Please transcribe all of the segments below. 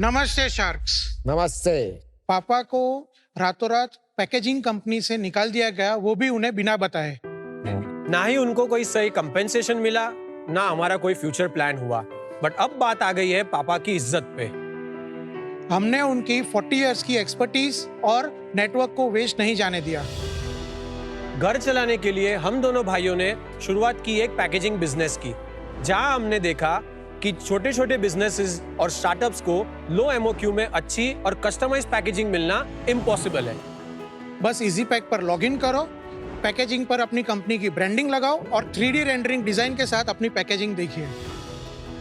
नमस्ते शार्क्स। नमस्ते। पापा को रातों रात पैकेजिंग कंपनी से निकाल दिया गया, वो भी उन्हें बिना बताए। ना ही उनको कोई सही कंपेंसेशन मिला, ना हमारा कोई फ्यूचर प्लान हुआ। बट अब बात आ गई है पापा की इज्जत पे। हमने उनकी 40 इयर्स की एक्सपर्टीज और नेटवर्क को वेस्ट नहीं जाने दिया। घर चलाने के लिए हम दोनों भाइयों ने शुरुआत की एक पैकेजिंग बिजनेस की, जहां हमने देखा कि छोटे छोटे बिजनेसेस और स्टार्टअप्स को लो एमओक्यू में अच्छी और कस्टमाइज पैकेजिंग मिलना इम्पॉसिबल है। बस इजी पैक पर लॉगिन करो, पैकेजिंग पर अपनी कंपनी की ब्रांडिंग लगाओ और 3D रेंडरिंग डिजाइन के साथ अपनी पैकेजिंग देखिए।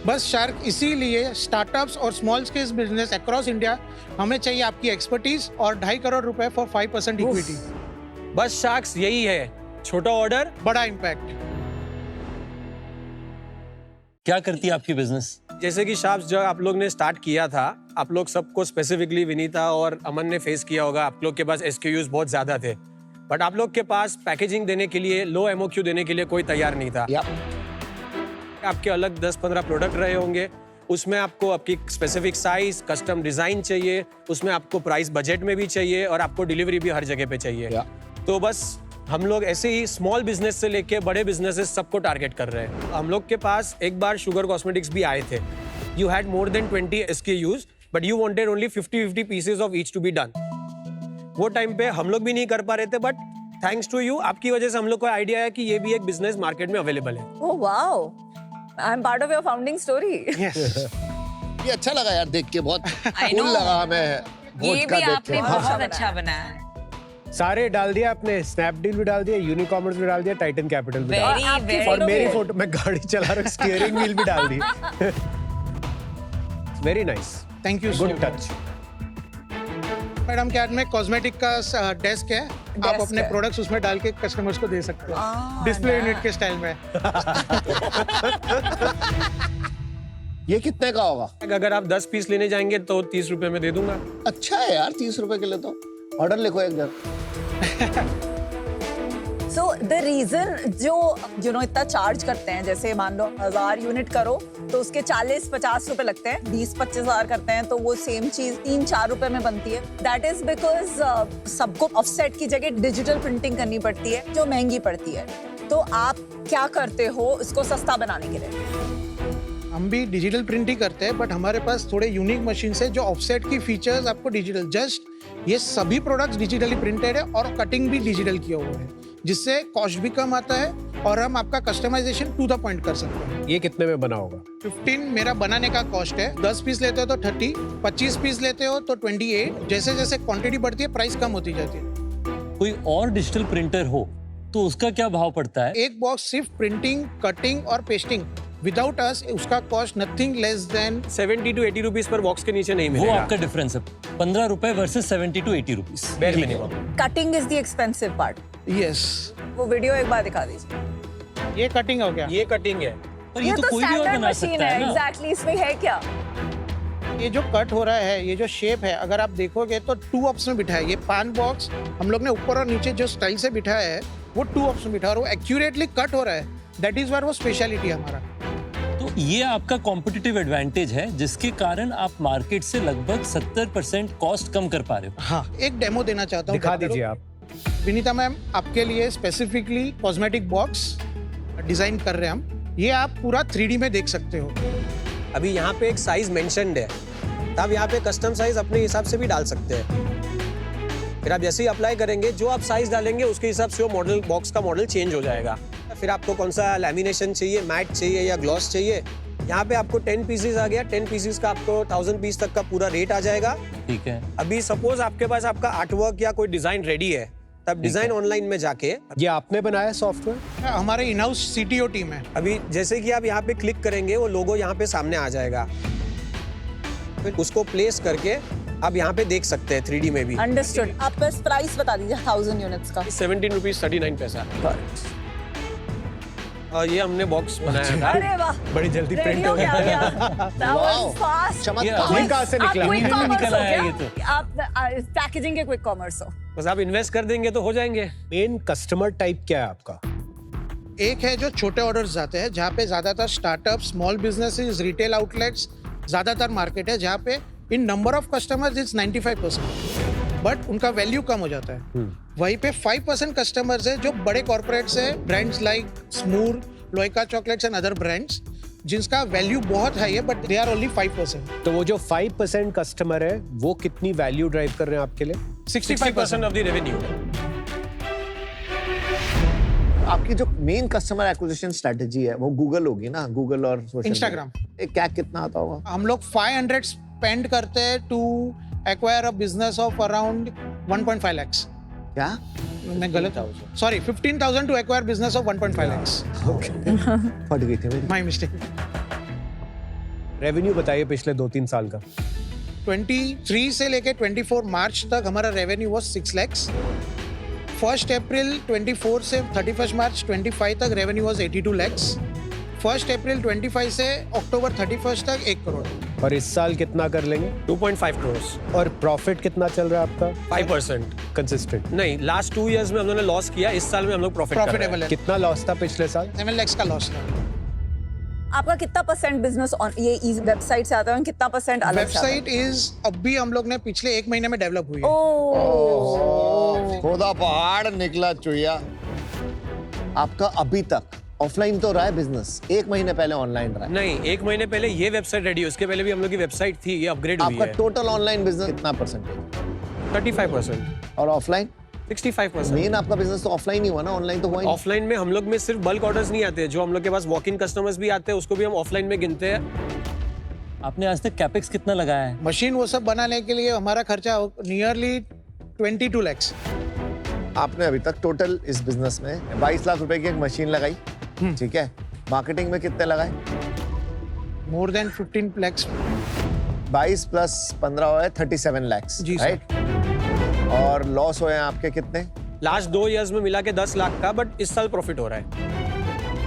बस शार्क, इसीलिए स्टार्टअप्स और small scale business across India हमें चाहिए आपकी एक्सपर्टीज और 2.5 करोड़ रुपए फॉर 5% इक्विटी। बस शार्क्स यही है, छोटा ऑर्डर बड़ा इम्पैक्ट। क्या करती है आपकी बिजनेस? जैसे कि शार्क्स जब आप लोग ने स्टार्ट किया था, आप लोग सबको स्पेसिफिकली विनीता और अमन ने फेस किया होगा। आप लोग के पास SKUs बहुत ज्यादा थे, बट आप लोग के पास पैकेजिंग देने के लिए, लो एमओक्यू देने के लिए कोई तैयार नहीं था। आपके अलग 10-15 प्रोडक्ट रहे होंगे, उसमें आपको आपकी स्पेसिफिक साइज, कस्टम डिजाइन चाहिए, उसमें आपको प्राइस बजट में भी चाहिए और आपको डिलीवरी भी हर जगह पे चाहिए। तो बस हम लोग ऐसे ही स्मॉल बिजनेस से लेके बड़े बिजनेसेस सबको टारगेट कर रहे हैं। हम लोग के पास एक बार शुगर कॉस्मेटिक्स भी आए थे। You had more than 20 SKUs, but you wanted only 50 pieces of each to be done. वो टाइम पे हम लोग भी नहीं कर पा रहे थे, बट थैंक्स टू यू, आपकी वजह से हम लोग को आइडिया है कि ये भी एक बिजनेस मार्केट में अवेलेबल है। Oh wow, I am part of your founding story. ये अच्छा लगा यार देख के, बहुत कूल लगा हमें। ये भी आपने बहुत अच्छा बनाया है। सारे डाल दिया आपने, स्नैपडील भी डाल दिया, यूनिकॉमर्स भी डाल दिया, टाइटन कैपिटल भी डाल दिया, Very, और very मेरी good. फोटो, मैं गाड़ी चला रहा हूँ, स्टीयरिंग व्हील भी डाल दी। Very nice, thank you. Good touch. Madam के हाथ में कॉस्मेटिक का डेस्क है, आप अपने प्रोडक्ट्स उसमें डाल के कस्टमर्स को दे सकते हो, डिस्प्ले यूनिट के स्टाइल में। ये कितने का होगा? अगर आप 10 पीस लेने जाएंगे तो 30 रुपए में दे दूंगा। अच्छा है यार, 30 रुपए के लिए तो ऑर्डर लिखो एक घर। सो द रीजन जो इतना चार्ज करते हैं, जैसे मान लो 1000 यूनिट करो तो उसके 40-50 रुपए लगते हैं, 20-25 हजार करते हैं तो वो सेम चीज 3-4 रुपए में बनती है। दैट इज बिकॉज सबको ऑफसेट की जगह डिजिटल प्रिंटिंग करनी पड़ती है, जो महंगी पड़ती है। तो आप क्या करते हो इसको सस्ता बनाने के लिए? हम भी डिजिटल प्रिंट ही करते हैं, बट हमारे पास थोड़े यूनिक मशीन है जो ऑफसेट की फीचर्स आपको डिजिटल, जस्ट ये सभी प्रोडक्ट्स डिजिटली प्रिंटेड है और कटिंग भी डिजिटल किया हुआ है, जिससे कॉस्ट भी कम आता है और हम आपका कस्टमाइजेशन टू द पॉइंट कर सकते हैं। ये कितने में बना होगा? 15 मेरा बनाने का कॉस्ट है, 10 पीस लेते हो तो 30, 25 पीस लेते हो तो 28। जैसे जैसे क्वांटिटी बढ़ती है प्राइस कम होती जाती है। कोई और डिजिटल प्रिंटर हो तो उसका क्या भाव पड़ता है? एक बॉक्स सिर्फ प्रिंटिंग, कटिंग और पेस्टिंग, विदाउट अस उसका cost nothing less than 70 to 80 rupees पर बॉक्स के नीचे नहीं वो मिलेगा। आपका डिफरेंस है, 15 रुपए versus 70 to 80 rupees bare minimum. Cutting is the expensive part. Yes. वो वीडियो एक बार दिखा दीजिए। ये कटिंग हो गया, ये कटिंग है। पर ये तो कोई भी और स्टैंडर्ड बना मशीन सकता है। है ना? एग्जैक्टली, इसमें है क्या? ये जो कट हो रहा है, ये जो शेप है, अगर आप देखोगे तो 2 ऑप्स में बिठा है। ये पान बॉक्स हम लोग ने ऊपर और नीचे जो स्टाइल से बिठाया है वो 2 ऑप्स में बिठा और वो एक्यूरेटली कट हो रहा है। दैट इज वायर वो स्पेशलिटी हमारा। तो ये आपका कॉम्पिटिटिव एडवांटेज है, जिसके कारण आप मार्केट से लगभग 70% कॉस्ट कम कर पा रहे हो। हाँ, एक डेमो देना चाहता हूँ। दिखा दीजिए आप। विनीता मैम, आपके लिए स्पेसिफिकली कॉस्मेटिक बॉक्स डिजाइन कर रहे हैं हम। ये आप पूरा 3D में देख सकते हो। अभी यहाँ पे एक साइज मेंशन्ड है, तो आप यहाँ पे कस्टम साइज अपने हिसाब से भी डाल सकते हैं। फिर आप जैसे ही अप्लाई करेंगे, जो आप साइज डालेंगे उसके हिसाब से वो मॉडल, बॉक्स का मॉडल चेंज हो जाएगा। फिर आपको कौन सा लैमिनेशन चाहिए, मैट चाहिए या ग्लॉस चाहिए, यहाँ पे आपको 10 पीसेस आ गया। 10 पीसेस का आपको 1000 पीस तक का पूरा रेट आ जाएगा। ठीक है। अभी सपोज आपके पास आपका आर्टवर्क या कोई डिजाइन रेडी है, तब डिजाइन ऑनलाइन में जाके, ये आपने बनाया सॉफ्टवेयर? हमारे इन हाउस CTO टीम है। अभी जैसे कि आप यहाँ पे क्लिक करेंगे, वो लोगो यहाँ पे सामने आ जाएगा। फिर उसको प्लेस करके आप यहाँ पे देख सकते हैं 3D में भी। अंडरस्टूड। आप बस प्राइस बता दीजिए 1000 यूनिट्स का। 17 रुपीज 39 पैसा। और ये हमने बॉक्स बनाया था। अरे वाह, बड़ी जल्दी रेडी प्रिंट हो हो गया गया। That was fast. ये अभी कहाँ से निकला? आप क्विक नहीं कॉमर्स निकला हो है ये क्या? आप पैकेजिंग के क्विक कॉमर्स हो? बस आप इन्वेस्ट कर देंगे तो हो जाएंगे। मेन कस्टमर टाइप क्या है आपका? एक है जो छोटे ऑर्डर्स जाते हैं, जहाँ पे ज्यादातर startup, small businesses, retail outlets ज्यादातर मार्केट है, जहाँ पे in number of customers it's 95%, but उनका वैल्यू कम हो जाता है। वहीं पे 5% कस्टमर्स है जो बड़े कॉर्पोरेट्स है, ब्रांड्स लाइक स्मूर, लोइका चॉकलेट्स एंड अदर ब्रांड्स, जिनका वैल्यू बहुत हाई है बट दे आर ओनली 5%। तो वो जो 5% कस्टमर है वो कितनी वैल्यू ड्राइव कर रहे हैं आपके लिए? 60% ऑफ द रेवेन्यू। आपकी जो मेन कस्टमर एक्विजिशन स्ट्रेटजी है वो गूगल होगी ना, गूगल और सोशल Instagram। क्या कितना आता होगा? हम लोग 500 स्पेंड करते हैं to acquire a business of around 1.5 lakhs। क्या? मैं गलत हूँ, sorry, 15,000 to acquire business of 1.5 lakhs। फट गई थी मेरी। My mistake. रेवेन्यू बताइए पिछले 2-3 साल का। 23 से लेके 24 मार्च तक हमारा रेवेन्यू was 6 lakhs। 1 अप्रैल 24 से 31 मार्च 25 तक रेवेन्यू was 82 lakhs। 1 अप्रैल 25 से अक्टूबर 31 तक 1 करोड़। और इस साल कितना कर लेंगे? 2.5 crores। और प्रॉफिट कितना चल रहा है आपका? 5%। कंसिस्टेंट? नहीं, लास्ट 2 years में हम लोगों ने लॉस किया, इस साल में हम लोग प्रॉफिटेबल है। कितना लॉस था पिछले साल? 7 lakhs का लॉस था। आपका कितना परसेंट बिजनेस ये वेबसाइट से आता है, कितना परसेंट अलग से आता है? वेबसाइट इज अभी हम लोग ने पिछले 1 महीने में डेवलप हुई है। ओह, खुदा पहाड़ निकला चुहिया। आपका अभी तक ऑफलाइन तो रहा है बिजनेस, 1 महीने पहले ऑनलाइन रहा है। नहीं, 1 महीने पहले ये वेबसाइट रेडी है, उसके पहले भी हम लोग की वेबसाइट थी, ये अपग्रेड हुई आपका है। टोटल ऑनलाइन बिजनेस कितना परसेंटेज? 35%। और ऑफलाइन? 65%। मेन आपका बिजनेस तो ऑफलाइन ही हुआ ना, ऑनलाइन तो हुआ ही नहीं। ऑफलाइन में हम लोग में सिर्फ बल्क ऑर्डर्स नहीं आते, जो हम लोग के पास वॉक इन कस्टमर्स भी आते हैं, उसको भी हम ऑफलाइन में गिनते हैं। आपने आज तक कैपेक्स कितना लगाया है? मशीन वो सब बनाने के लिए हमारा खर्चा नियरली 22 lakhs। आपने अभी तक टोटल इस बिजनेस में 22 लाख रुपए की एक मशीन लगाई, ठीक है। मार्केटिंग में कितने लगाए? More than 15 lakhs। 22 प्लस 15 हुए 37 lakhs, जी, सर। राइट। और लॉस हुए हैं आपके कितने? लास्ट 2 years में मिला के 10 लाख का, बट इस साल प्रॉफिट हो रहा है।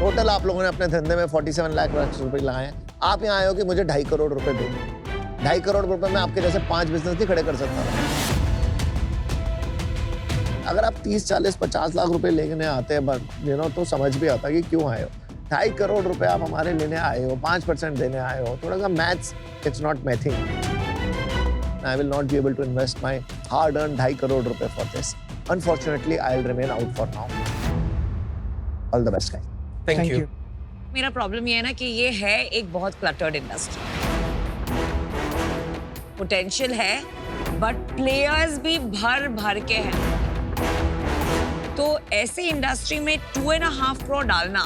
टोटल आप लोगों ने अपने धंधे में 47 लाख रुपए लगाए हैं। आप यहाँ आए हो कि मुझे 2.5 करोड़ रुपए दो। 2.5 करोड़ रुपए में आपके जैसे 5 बिजनेस नहीं खड़े कर सकता। अगर आप 30, 40, 50 लाख रुपए लेने आते हैं तो समझ भी आता है कि क्यों आए हो। 2.5 करोड़ रुपए आप हमारे लेने आए हो, 5% देने आए हो, थोड़ा सा maths, it's not my thing. I will not be able to invest my hard earn 2.5 crore रुपए for this. Unfortunately I will remain out for now. All the best guys. Thank you. मेरा प्रॉब्लम ये है ना कि ये है एक बहुत क्लटर्ड इंडस्ट्री। पोटेंशियल है बट प्लेयर्स भी भर भर के हैं। तो ऐसी इंडस्ट्री में 2.5 करोड़ डालना,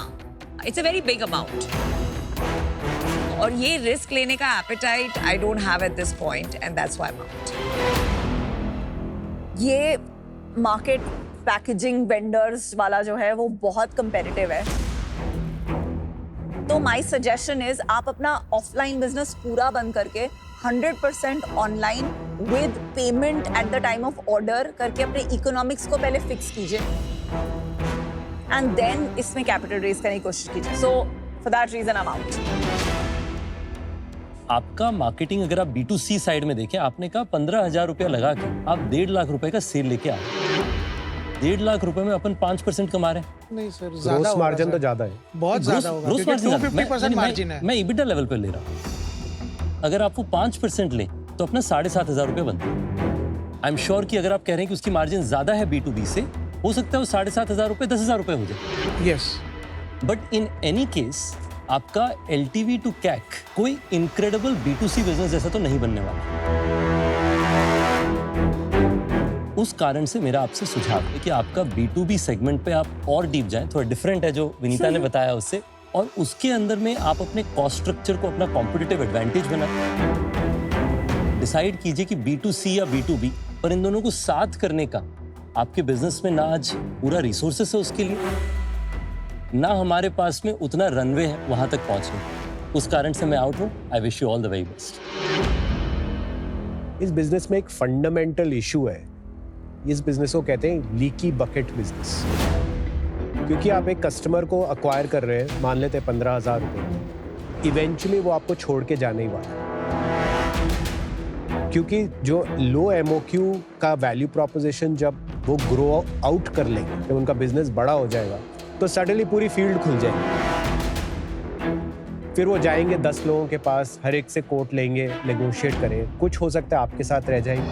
it's a very big amount. और ये रिस्क लेने का appetite I don't have at this point and that's why I am out. ये मार्केट पैकेजिंग वेंडर्स वाला जो है वो बहुत कंपेटिटिव है। तो माय सजेशन इज आप अपना ऑफलाइन बिजनेस पूरा बंद करके 100% online with payment at the time of order करके अपने इकोनॉमिक्स को पहले फिक्स कीजिए एंड देन इसमें कैपिटल रेज करने की कोशिश कीजिए। So for that reason I am out. आपका मार्केटिंग अगर आप B2C साइड में देखें, आपने कहा 15,000 रुपया लगा के आप 1.5 लाख रुपए का सेल लेके आए। 1.5 लाख रुपए में अपन 5% कमा रहे हैं। नहीं सर, ज्यादा ग्रोस होगा मार्जिन सर। तो ज्यादा है। बहुत ज्यादा होगा ग्रोस क्योंकि मार्जिन 250% मार्जिन है। मैं EBITDA लेवल पे ले रहा हूँ। अगर आप वो 5% लें तो अपना 7,500 रुपये बनता है। आई एम श्योर कि अगर आप कह रहे हैं कि उसकी मार्जिन ज्यादा है B2B से, हो सकता है वो 7,500 रुपये 10,000 रुपये हो जाए। Yes. But in any case आपका LTV to CAC कोई इनक्रेडिबल B2C बिजनेस जैसा तो नहीं बनने वाला। उस कारण से मेरा आपसे सुझाव है कि आपका B2B सेगमेंट पे आप और डीप जाएं, थोड़ा डिफरेंट है जो विनीता ने बताया उससे, और उसके अंदर में आप अपने कॉस्ट स्ट्रक्चर को अपना कॉम्पिटिटिव एडवांटेज बनाएं। डिसाइड कीजिए कि B2C या B2B, पर इन दोनों को साथ करने का आपके बिजनेस में ना आज पूरा रिसोर्सेस है उसके लिए, ना हमारे पास में उतना रनवे है वहां तक पहुंचने। उस कारण से मैं आउट हूं। I wish you all the very best. इस बिजनेस में एक फंडामेंटल इशू है। इस बिजनेस को कहते हैं लीकी बकेट बिजनेस। क्योंकि आप एक कस्टमर को अक्वायर कर रहे हैं, मान लेते हैं 15,000 रुपये, इवेंचुअली वो आपको छोड़ के जाने ही वाला है। क्योंकि जो लो MOQ का वैल्यू प्रोपोजिशन जब वो ग्रो आउट कर लेंगे, जब उनका बिजनेस बड़ा हो जाएगा, तो सडनली पूरी फील्ड खुल जाएगी। फिर वो जाएंगे 10 लोगों के पास, हर एक से कोट लेंगे, नेगोशिएट करें, कुछ हो सकता है आपके साथ रह जाएंगे,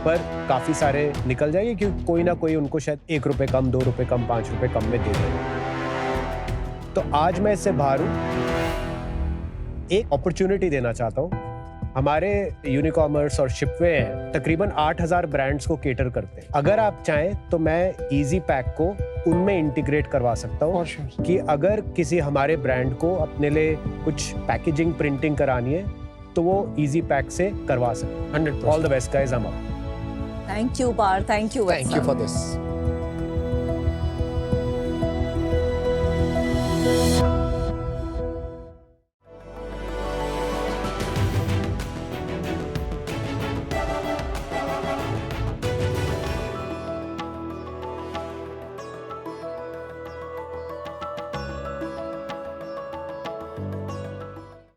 पर काफी सारे निकल जाएंगे क्योंकि कोई ना कोई उनको शायद 1 रुपए कम, 2 रुपए कम, 5 रुपए कम में दे देंगे। तो आज मैं इससे बाहर हूँ, एक अपॉर्चुनिटी देना चाहता हूँ। हमारे यूनिकॉमर्स और शिपवे हैं, तकरीबन 8000 ब्रांड्स को केटर करते हैं। अगर आप चाहें तो मैं इजी पैक को उनमें इंटीग्रेट करवा सकता हूँ कि अगर किसी हमारे ब्रांड को अपने लिए कुछ पैकेजिंग प्रिंटिंग करानी है तो वो इजी पैक से करवा सकते हैं। 100%। All the best guys, I'm up. Thank you पार, thank you Thank you for this.